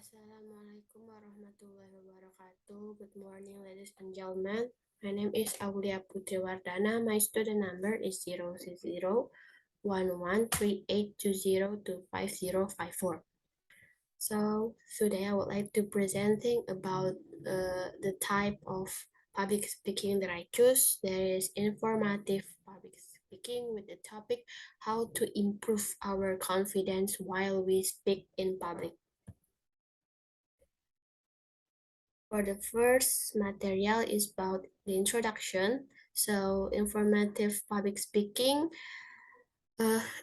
Assalamualaikum warahmatullahi wabarakatuh. Good morning, ladies and gentlemen. My name is Aulia Putri. My student number is 0601138202505. So today I would like to presenting about the type of public speaking that I choose. There is informative public speaking with the topic how to improve our confidence while we speak in public. For the first material is about the introduction. So informative public speaking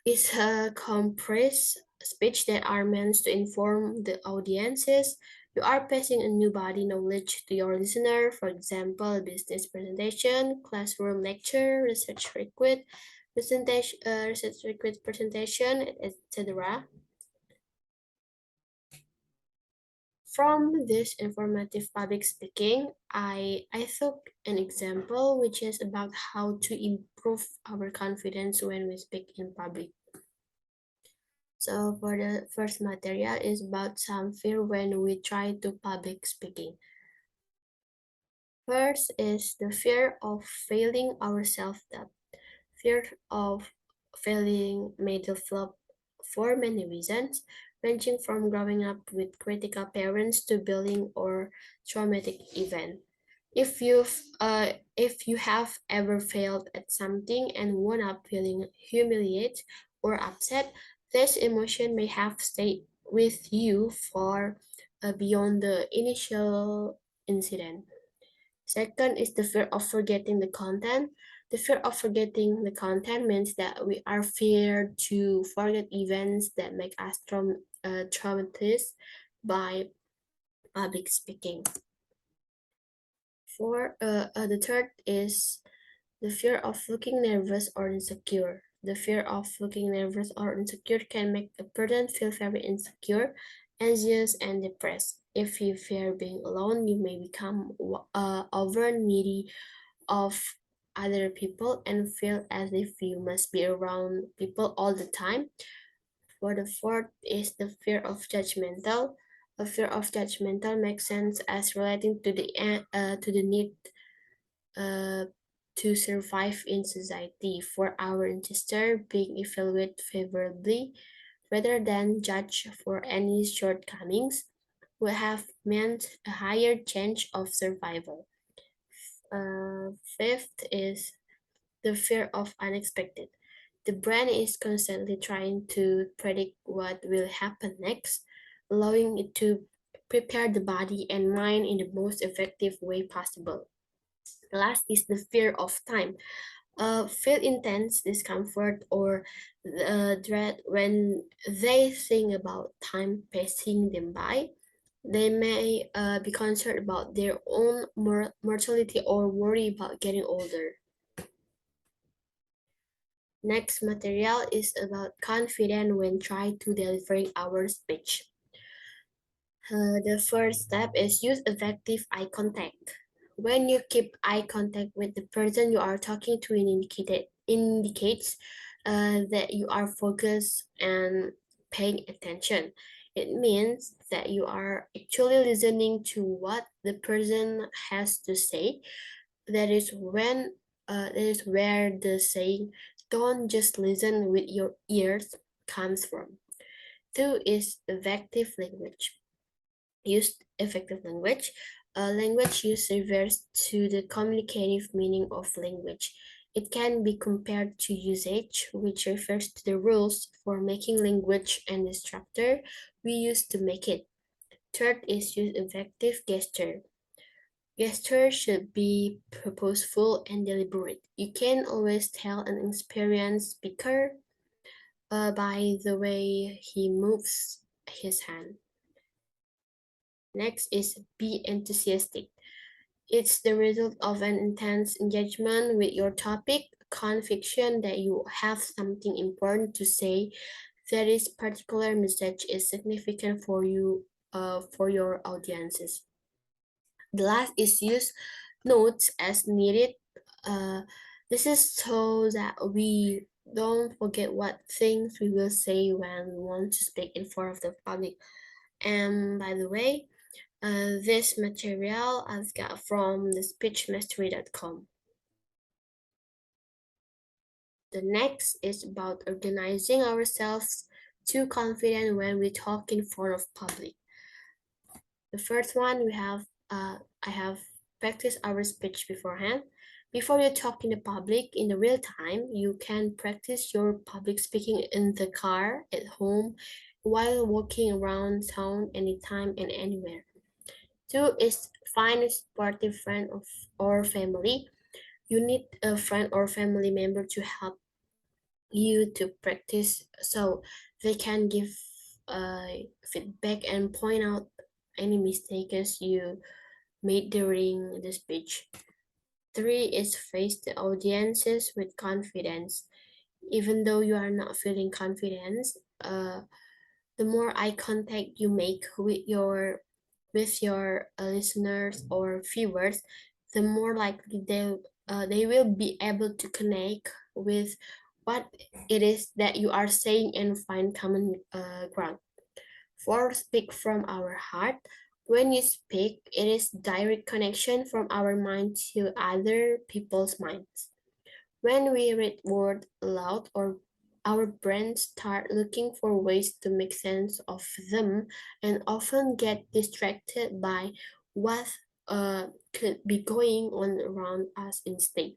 is a compressed speech that are meant to inform the audiences. You are passing a new body knowledge to your listener, for example, business presentation, classroom lecture, research request presentation, etc. From this informative public speaking, I took an example which is about how to improve our confidence when we speak in public. So for the first material is about some fear when we try to public speaking. First is the fear of failing our self-doubt. Fear of failing may develop for many reasons, ranging from growing up with critical parents to bullying or traumatic event. If you have ever failed at something and wound up feeling humiliated or upset, this emotion may have stayed with you for beyond the initial incident. Second is the fear of forgetting the content. The fear of forgetting the content means that we are feared to forget events that make us traumatized by public speaking. The third is the fear of looking nervous or insecure. The fear of looking nervous or insecure can make a person feel very insecure, anxious, and depressed. If you fear being alone, you may become over needy of other people and feel as if you must be around people all the time. For the fourth is the fear of judgmental. A fear of judgmental makes sense as relating to the need uh, to survive in society. For our ancestor, being evaluated favorably rather than judged for any shortcomings would have meant a higher chance of survival. Fifth is the fear of unexpected. The brain is constantly trying to predict what will happen next, allowing it to prepare the body and mind in the most effective way possible. Last is the fear of time. Feel intense discomfort or dread when they think about time passing them by. They may be concerned about their own mortality or worry about getting older. Next material is about confidence when trying to delivering our speech. The first step is use effective eye contact. When you keep eye contact with the person you are talking to, it indicates that you are focused and paying attention. It means that you are actually listening to what the person has to say. That is where the saying "don't just listen with your ears" comes from. Two is effective language. Used effective language. Language use refers to the communicative meaning of language. It can be compared to usage, which refers to the rules for making language and the structure we use to make it. Third is use effective gesture. Gesture should be purposeful and deliberate. You can always tell an experienced speaker by the way he moves his hand. Next is be enthusiastic. It's the result of an intense engagement with your topic, conviction that you have something important to say, that this particular message is significant for you, for your audiences. The last is use notes as needed. Uh, this is so that we don't forget what things we will say when we want to speak in front of the public. And by the way, this material I've got from the speechmastery.com. The next is about organizing ourselves to confident when we talk in front of public. The first one I have practiced our speech beforehand. Before you talk in the public in the real time, you can practice your public speaking in the car, at home, while walking around town anytime and anywhere. Two is find a supportive friend or family. You need a friend or family member to help you to practice so they can give feedback and point out any mistakes you made during the speech. Three is face the audiences with confidence. Even though you are not feeling confidence, the more eye contact you make with your listeners or viewers, the more likely they will be able to connect with what it is that you are saying and find common ground. Four, speak from our heart. When you speak, it is direct connection from our mind to other people's minds. When we read words aloud, or our brains start looking for ways to make sense of them and often get distracted by what could be going on around us instead.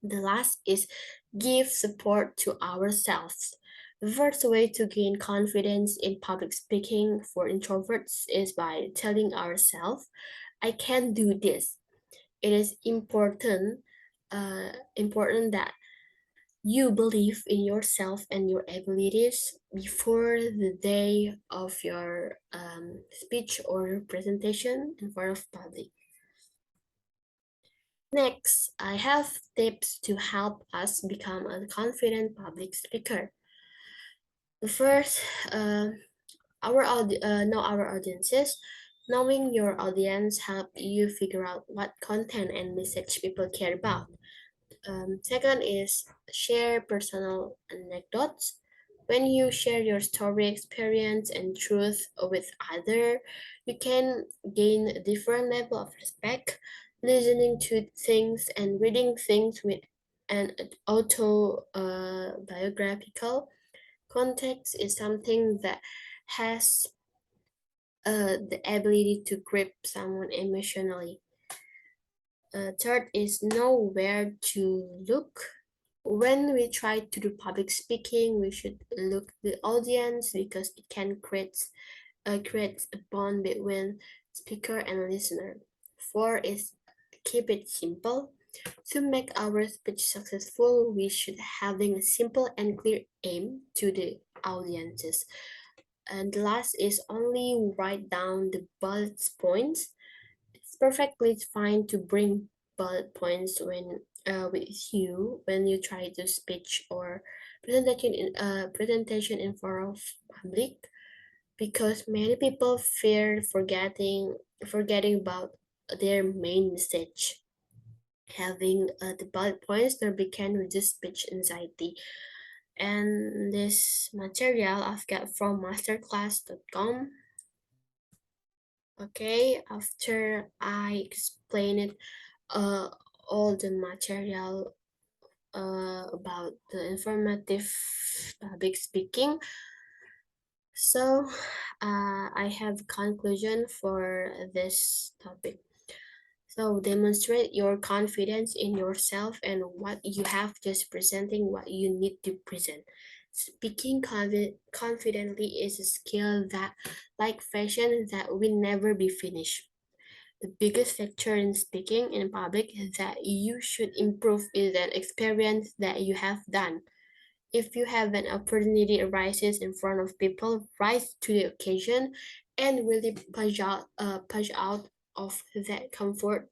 The last is give support to ourselves. The first way to gain confidence in public speaking for introverts is by telling ourselves, I can do this. It is important that you believe in yourself and your abilities before the day of your speech or presentation in front of public. Next, I have tips to help us become a confident public speaker. The first, know our audiences. Knowing your audience help you figure out what content and message people care about. Second is share personal anecdotes. When you share your story, experience, and truth with other, you can gain a different level of respect. Listening to things and reading things with an autobiographical context is something that has the ability to grip someone emotionally. Third is know where to look. When we try to do public speaking, we should look the audience because it can create a bond between speaker and listener. Four is keep it simple. To make our speech successful, we should having a simple and clear aim to the audiences. And the last is only write down the bullet points. It's perfectly fine to bring bullet points with you when you try to speech or presentation in front of public, because many people fear forgetting about their main message. Having the bullet points there can reduce speech anxiety. And this material I've got from masterclass.com. Okay, after I explain it, uh, all the material about the informative public speaking. So, I have conclusion for this topic. So, demonstrate your confidence in yourself and what you have, just presenting what you need to present. Speaking confidently is a skill that, like fashion, that will never be finished. The biggest factor in speaking in public that you should improve is an experience that you have done. If you have an opportunity arises in front of people, rise to the occasion and really push out of that comfort.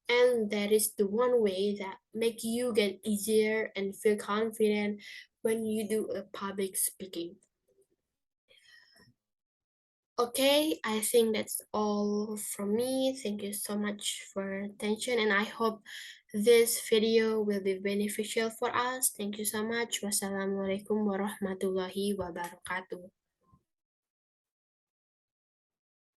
And that is the one way that make you get easier and feel confident when you do a public speaking. Okay, I think that's all from me. Thank you so much for attention, and I hope this video will be beneficial for us. Thank you so much. Wassalamualaikum warahmatullahi wabarakatuh.